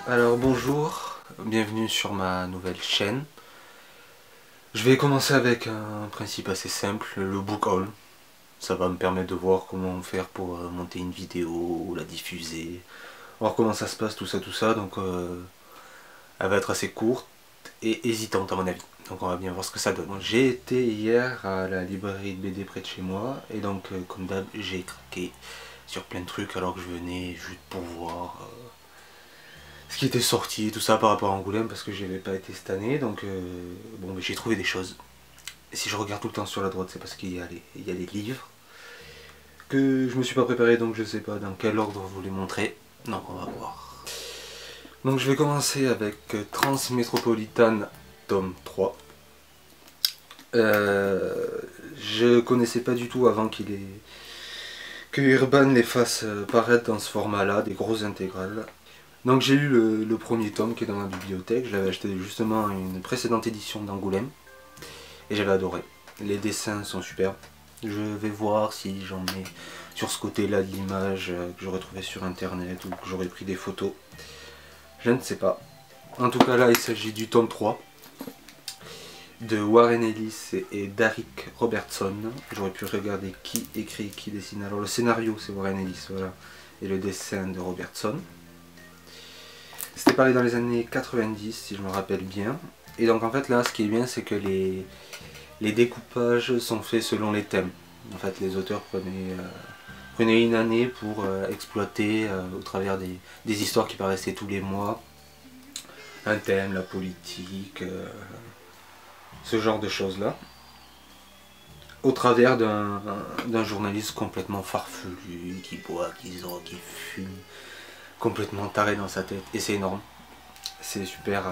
Alors bonjour, bienvenue sur ma nouvelle chaîne. Je vais commencer avec un principe assez simple, le book haul. Ça va me permettre de voir comment faire pour monter une vidéo, la diffuser, voir comment ça se passe, tout ça. Donc elle va être assez courte et hésitante à mon avis. Donc on va bien voir ce que ça donne. J'ai été hier à la librairie de BD près de chez moi et donc comme d'hab j'ai craqué sur plein de trucs alors que je venais juste pour voir ce qui était sorti, tout ça par rapport à Angoulême parce que j'y avais pas été cette année, donc bon, mais j'ai trouvé des choses. Et si je regarde tout le temps sur la droite, c'est parce qu'il y a des livres que je me suis pas préparé, donc je sais pas dans quel ordre vous les montrer. Donc on va voir. Donc je vais commencer avec Transmétropolitane tome 3. Je connaissais pas du tout avant que Urban les fasse paraître dans ce format-là, des grosses intégrales. Donc j'ai eu le premier tome qui est dans ma bibliothèque, je l'avais acheté justement à une précédente édition d'Angoulême et j'avais adoré. Les dessins sont superbes. Je vais voir si j'en ai sur ce côté-là de l'image que j'aurais trouvé sur internet ou que j'aurais pris des photos. Je ne sais pas. En tout cas là il s'agit du tome 3 de Warren Ellis et Derek Robertson. J'aurais pu regarder qui écrit, qui dessine. Alors le scénario c'est Warren Ellis, voilà, et le dessin de Robertson. C'était pareil dans les années 90 si je me rappelle bien. Et donc en fait là ce qui est bien c'est que les découpages sont faits selon les thèmes. En fait les auteurs prenaient une année pour exploiter au travers des histoires qui paraissaient tous les mois un thème, la politique, ce genre de choses là. Au travers d'un journaliste complètement farfelu, qui boit, qui sort, qui fume, complètement taré dans sa tête, et c'est énorme, c'est super,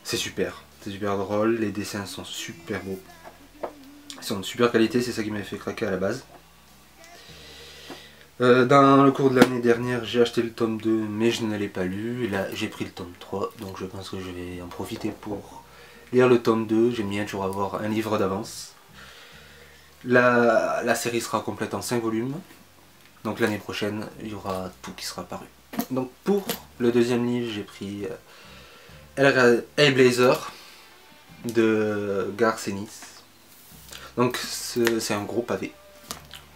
c'est super drôle, les dessins sont super beaux, ils sont de super qualité, c'est ça qui m'avait fait craquer à la base. Dans le cours de l'année dernière, j'ai acheté le tome 2, mais je ne l'ai pas lu, et là j'ai pris le tome 3, donc je pense que je vais en profiter pour lire le tome 2, j'aime bien toujours avoir un livre d'avance. La série sera complète en 5 volumes. Donc l'année prochaine, il y aura tout qui sera paru. Donc pour le deuxième livre, j'ai pris Hellblazer de Garth Ennis. Donc c'est un gros pavé.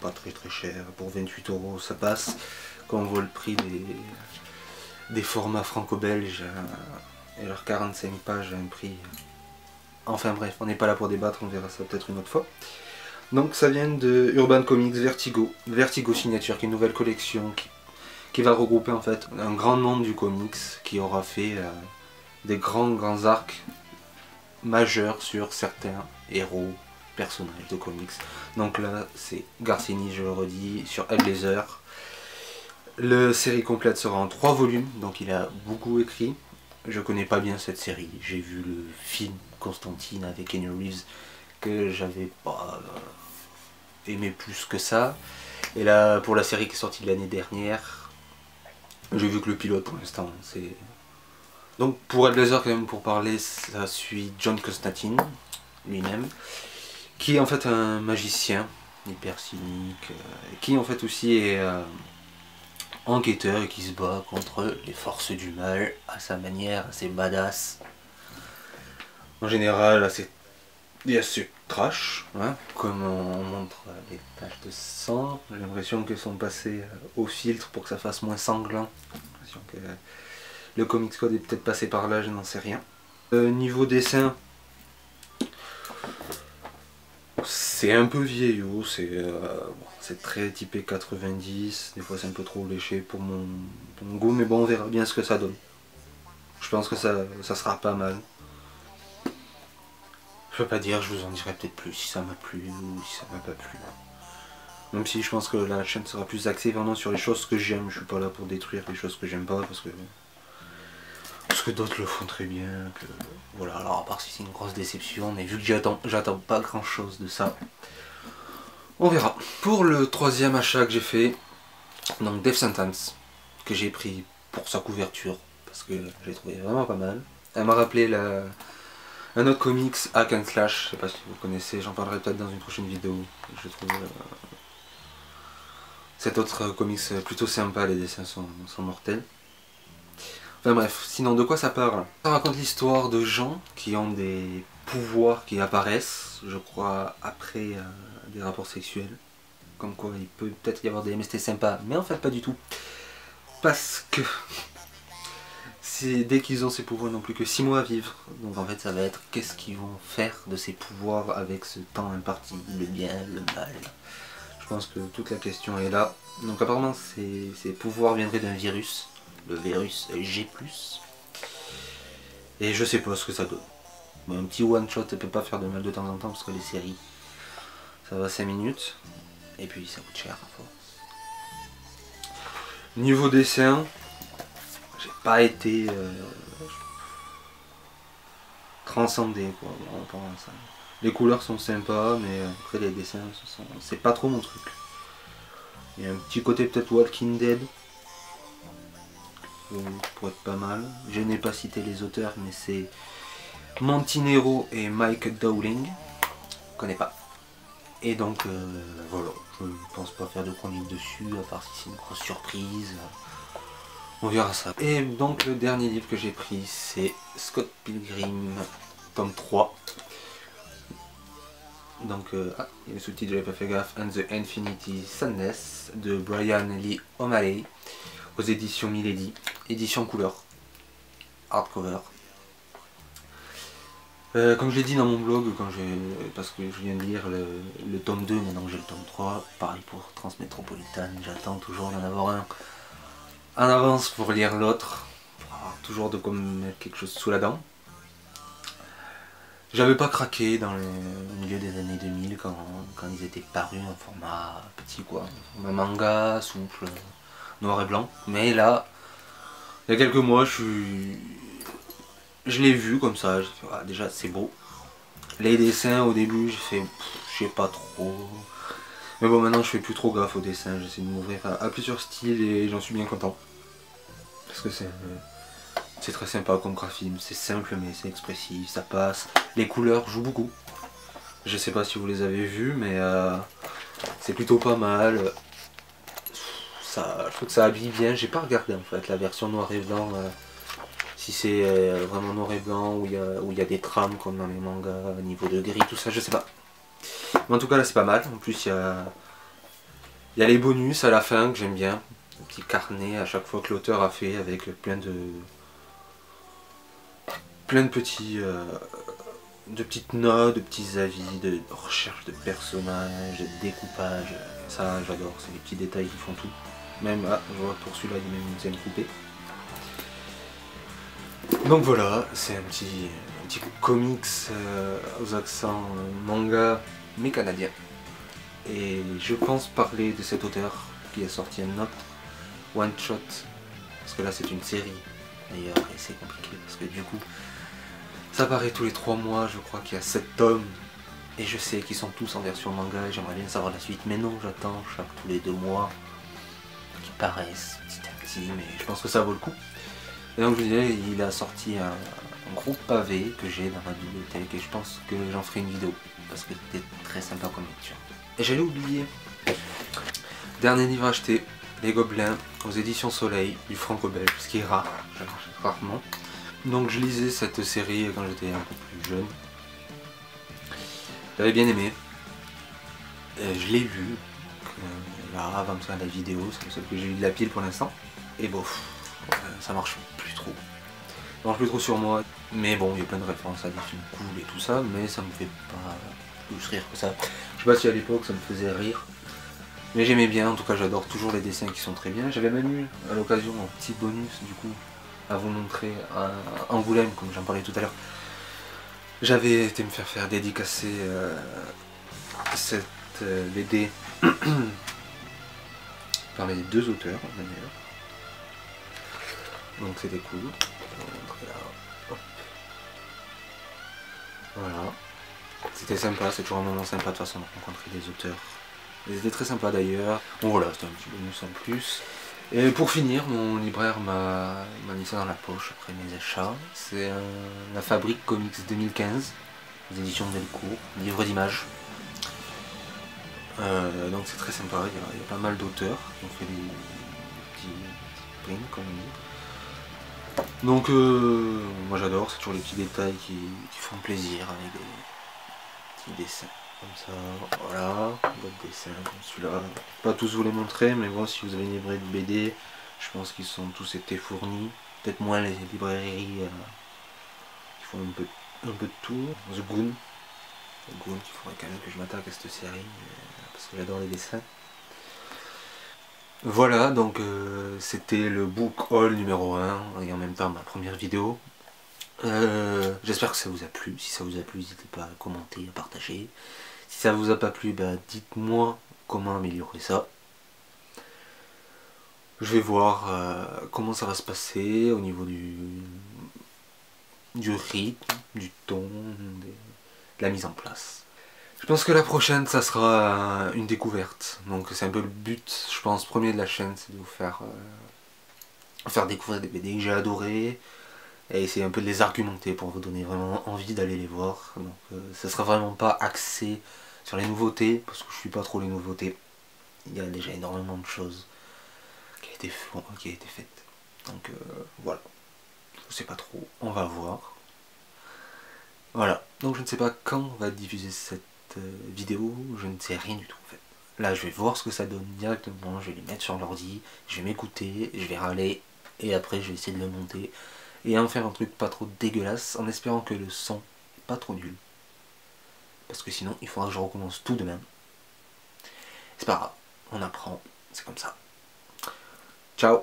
Pas très cher, pour 28 € ça passe. Quand on voit le prix des formats franco-belges et leurs 45 pages à un prix. Enfin bref, on n'est pas là pour débattre, on verra ça peut-être une autre fois. Donc ça vient de Urban Comics Vertigo Signature, qui est une nouvelle collection qui va regrouper en fait un grand nombre du comics, qui aura fait des grands arcs majeurs sur certains héros, personnages de comics. Donc là c'est Garth Ennis, je le redis, sur Hellblazer. La série complète sera en 3 volumes, donc il a beaucoup écrit. Je connais pas bien cette série, j'ai vu le film Constantine avec Keanu Reeves que j'avais pas aimé plus que ça. Et là, pour la série qui est sortie l'année dernière, j'ai vu que le pilote pour l'instant, c'est... Donc pour Hellblazer quand même, pour parler, ça suit John Constantine, lui-même, qui est en fait un magicien hyper cynique, qui en fait aussi est enquêteur et qui se bat contre les forces du mal à sa manière, assez badass. En général, assez trash, hein, comme on montre les taches de sang. J'ai l'impression qu'elles sont passées au filtre pour que ça fasse moins sanglant. J'ai l'impression que le Comics Code est peut-être passé par là, je n'en sais rien. Niveau dessin, c'est un peu vieillot, c'est très typé 90, des fois c'est un peu trop léché pour mon goût, mais bon on verra bien ce que ça donne. Je pense que ça sera pas mal. Je peux pas dire, je vous en dirai peut-être plus si ça m'a plu ou si ça m'a pas plu. Même si je pense que la chaîne sera plus axée vraiment sur les choses que j'aime. Je suis pas là pour détruire les choses que j'aime pas parce que d'autres le font très bien. Que, voilà, alors à part si c'est une grosse déception, mais vu que j'attends pas grand chose de ça, on verra. Pour le troisième achat que j'ai fait, donc Death Sentence, que j'ai pris pour sa couverture parce que j'ai trouvé vraiment pas mal. Elle m'a rappelé un autre comics, Hack and Slash, je sais pas si vous connaissez, j'en parlerai peut-être dans une prochaine vidéo. Je trouve cet autre comics plutôt sympa, les dessins sont mortels. Enfin bref, sinon de quoi ça parle? Ça raconte l'histoire de gens qui ont des pouvoirs qui apparaissent, je crois, après des rapports sexuels. Comme quoi il peut peut-être y avoir des MST sympas, mais en fait pas du tout. Parce que dès qu'ils ont ces pouvoirs, ils n'ont plus que 6 mois à vivre. Donc en fait ça va être qu'est-ce qu'ils vont faire de ces pouvoirs avec ce temps imparti, le bien, le mal. Je pense que toute la question est là. Donc apparemment ces pouvoirs viendraient d'un virus, le virus G+. Et je sais pas ce que ça donne. Mais un petit one shot ça peut pas faire de mal de temps en temps parce que les séries ça va 5 minutes. Et puis ça coûte cher à force. Niveau dessin, j'ai pas été transcendé quoi. Les couleurs sont sympas, mais après les dessins, c'est pas trop mon truc. Il y a un petit côté peut-être Walking Dead, pour être pas mal. Je n'ai pas cité les auteurs, mais c'est Montinero et Mike Dowling. Je connais pas. Et donc voilà, je ne pense pas faire de chronique dessus, à part si c'est une grosse surprise. On verra ça. Et donc le dernier livre que j'ai pris, c'est Scott Pilgrim, tome 3. Donc, il y a le sous-titre, j'avais pas fait gaffe, And the Infinity Sadness de Brian Lee O'Malley, aux éditions Milady, édition couleur, hardcover. Comme je l'ai dit dans mon blog, parce que je viens de lire le tome 2, maintenant j'ai le tome 3, pareil pour Transmétropolitane, j'attends toujours d'en avoir un en avance pour lire l'autre, toujours de quoi me mettre quelque chose sous la dent. J'avais pas craqué au milieu des années 2000 quand ils étaient parus en format petit quoi, un manga souple, noir et blanc, mais là, il y a quelques mois, je l'ai vu comme ça, j'ai fait, ah, déjà c'est beau. Les dessins au début, j'ai fait, je sais pas trop. Mais bon, maintenant je fais plus trop gaffe aux dessins, j'essaie de m'ouvrir à plusieurs styles et j'en suis bien content. Parce que c'est très sympa comme graphisme, c'est simple mais c'est expressif, ça passe. Les couleurs jouent beaucoup. Je sais pas si vous les avez vues, mais c'est plutôt pas mal. Je trouve que ça habille bien, j'ai pas regardé en fait la version noir et blanc. Si c'est vraiment noir et blanc, où il y a des trames comme dans les mangas, niveau de gris, tout ça, je sais pas. Mais en tout cas là c'est pas mal, en plus il y a les bonus à la fin que j'aime bien. Un petit carnet à chaque fois que l'auteur a fait avec plein de petites notes, de petits avis, de recherche de personnages, de découpage. Ça j'adore, c'est les petits détails qui font tout. Même, je vois pour celui-là il y a même une scène coupée. Donc voilà, c'est un petit comics aux accents manga mais canadien. Et je pense parler de cet auteur qui a sorti un autre one shot, parce que là c'est une série d'ailleurs et c'est compliqué parce que du coup ça paraît tous les 3 mois, je crois qu'il y a 7 tomes et je sais qu'ils sont tous en version manga et j'aimerais bien savoir la suite, mais non, j'attends tous les 2 mois qu'ils paraissent petit à petit, mais je pense que ça vaut le coup. Et donc je vous disais, il a sorti un gros pavé que j'ai dans ma bibliothèque et je pense que j'en ferai une vidéo parce que c'était très sympa comme lecture. Et j'allais oublier, dernier livre acheté, Les Gobelins aux éditions Soleil du franco-belge, ce qui est rare, j'achète rarement. Donc je lisais cette série quand j'étais un peu plus jeune. J'avais bien aimé. Je l'ai lu là avant de faire la vidéo, c'est le seul que j'ai eu de la pile pour l'instant. Et bof, ça marche plus trop. Ça marche plus trop sur moi. Mais bon, il y a plein de références à des films cool et tout ça, mais ça me fait pas plus rire que ça. Je sais pas si à l'époque ça me faisait rire. Mais j'aimais bien, en tout cas j'adore toujours les dessins qui sont très bien. J'avais même eu à l'occasion un petit bonus du coup à vous montrer à Angoulême, comme j'en parlais tout à l'heure. J'avais été me faire dédicacer cette BD par les 2 auteurs d'ailleurs. Donc c'était cool. Voilà. C'était sympa, c'est toujours un moment sympa de toute façon de rencontrer des auteurs. Ils étaient très sympas d'ailleurs. Bon voilà, c'était un petit bonus en plus. Et pour finir, mon libraire m'a mis ça dans la poche après mes achats. C'est La Fabrique Comics 2015, les éditions Delcourt, livre d'images. Donc c'est très sympa, il y a pas mal d'auteurs qui ont fait des petits prints comme on dit. Donc moi j'adore, c'est toujours les petits détails qui font plaisir avec des petits dessins comme ça. Voilà, d'autres dessins comme celui-là. Pas tous vous les montrer, mais bon, si vous avez une librairie de BD, je pense qu'ils sont tous été fournis. Peut-être moins les librairies qui font un peu de tout. The Goon. The Goon, il faudrait quand même que je m'attaque à cette série, parce que j'adore les dessins. Voilà, donc c'était le book haul numéro 1 et en même temps ma première vidéo. J'espère que ça vous a plu. Si ça vous a plu, n'hésitez pas à commenter, à partager. Si ça vous a pas plu, bah, dites-moi comment améliorer ça. Je vais voir comment ça va se passer au niveau du rythme, du ton, de la mise en place. Je pense que la prochaine, ça sera une découverte. Donc c'est un peu le but, je pense, premier de la chaîne, c'est de vous faire découvrir des BD que j'ai adoré et essayer un peu de les argumenter pour vous donner vraiment envie d'aller les voir. Donc ça sera vraiment pas axé sur les nouveautés, parce que je suis pas trop les nouveautés. Il y a déjà énormément de choses qui a été faites. Donc voilà, je sais pas trop, on va voir. Voilà, donc je ne sais pas quand on va diffuser cette vidéo, je ne sais rien du tout en fait. Là je vais voir ce que ça donne directement, je vais les mettre sur l'ordi, je vais m'écouter, je vais râler, et après je vais essayer de le monter, et en faire un truc pas trop dégueulasse, en espérant que le son n'est pas trop nul. Parce que sinon il faudra que je recommence tout de même. C'est pas grave, on apprend, c'est comme ça. Ciao.